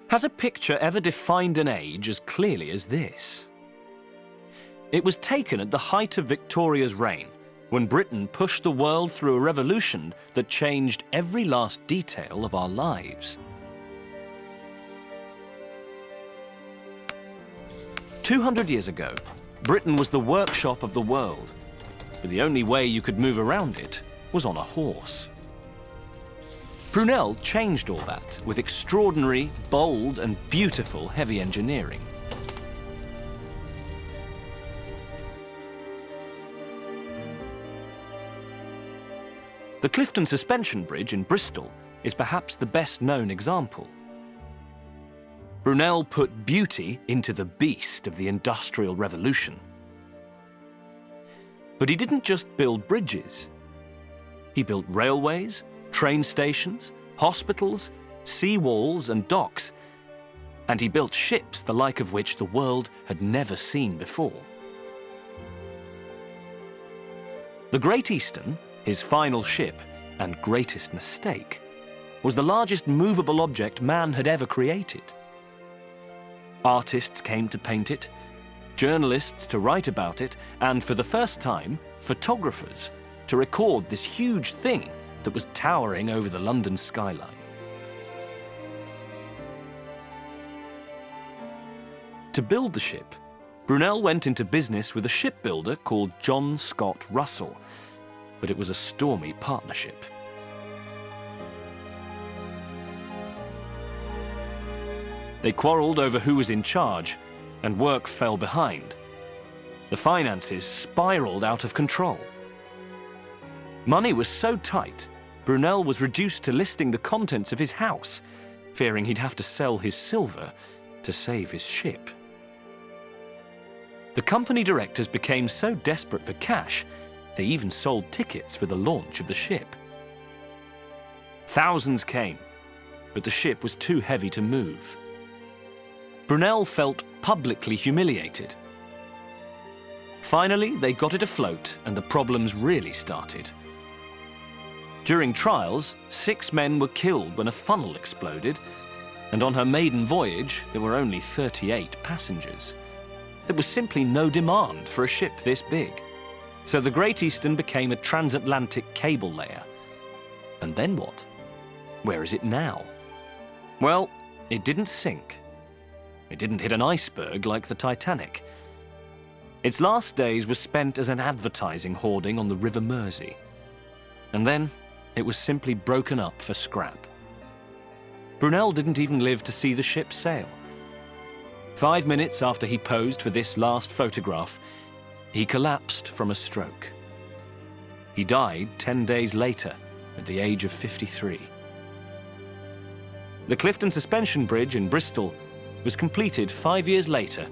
Has a picture ever defined an age as clearly as this? It was taken at the height of Victoria's reign, when Britain pushed the world through a revolution that changed every last detail of our lives. 200 years ago, Britain was the workshop of the world, but the only way you could move around it was on a horse. Brunel changed all that with extraordinary, bold and beautiful heavy engineering. The Clifton Suspension Bridge in Bristol is perhaps the best-known example. Brunel put beauty into the beast of the Industrial Revolution. But he didn't just build bridges. He built railways, train stations, hospitals, sea walls and docks, and he built ships the like of which the world had never seen before. The Great Eastern, his final ship and greatest mistake, was the largest movable object man had ever created. Artists came to paint it, journalists to write about it, and for the first time, photographers to record this huge thing that was towering over the London skyline. To build the ship, Brunel went into business with a shipbuilder called John Scott Russell, but it was a stormy partnership. They quarreled over who was in charge, and work fell behind. The finances spiraled out of control. Money was so tight, Brunel was reduced to listing the contents of his house, fearing he'd have to sell his silver to save his ship. The company directors became so desperate for cash, they even sold tickets for the launch of the ship. Thousands came, but the ship was too heavy to move. Brunel felt publicly humiliated. Finally, they got it afloat, and the problems really started. During trials, 6 men were killed when a funnel exploded, and on her maiden voyage, there were only 38 passengers. There was simply no demand for a ship this big. So the Great Eastern became a transatlantic cable layer. And then what? Where is it now? Well, it didn't sink. It didn't hit an iceberg like the Titanic. Its last days were spent as an advertising hoarding on the River Mersey. And then it was simply broken up for scrap. Brunel didn't even live to see the ship sail. 5 minutes after he posed for this last photograph, he collapsed from a stroke. He died 10 days later at the age of 53. The Clifton Suspension Bridge in Bristol was completed 5 years later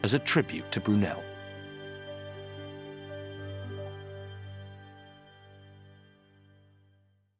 as a tribute to Brunel.